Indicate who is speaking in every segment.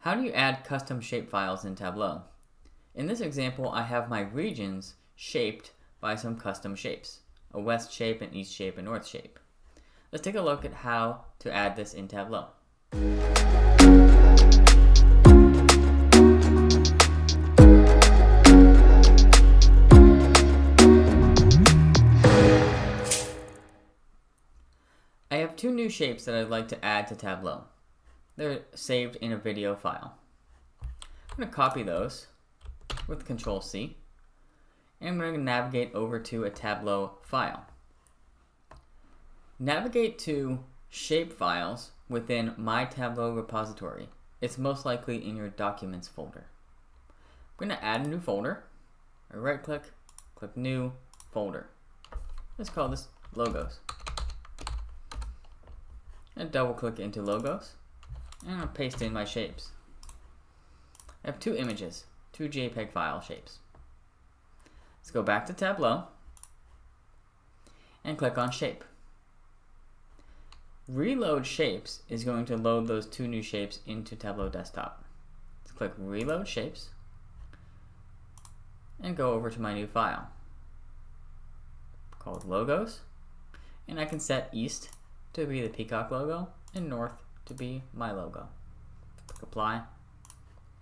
Speaker 1: How do you add custom shapefiles in Tableau? In this example, I have my regions shaped by some custom shapes, a west shape, an east shape, a north shape. Let's take a look at how to add this in Tableau. I have two new shapes that I'd like to add to Tableau. They're saved in a video file. I'm going to copy those with Ctrl C, and I'm going to navigate over to a Tableau file. Navigate to shapefiles within my Tableau repository. It's most likely in your Documents folder. I'm going to add a new folder. I right click, click New Folder. Let's call this Logos. And double click into Logos, and I'll paste in my shapes. I have two images, two JPEG file shapes. Let's go back to Tableau and click on Shape. Reload Shapes is going to load those two new shapes into Tableau Desktop. Let's click Reload Shapes and go over to my new file called Logos, and I can set East to be the Peacock logo and North to be my logo. Click Apply.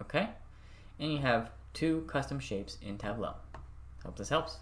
Speaker 1: Okay, and you have two custom shapes in Tableau. Hope this helps.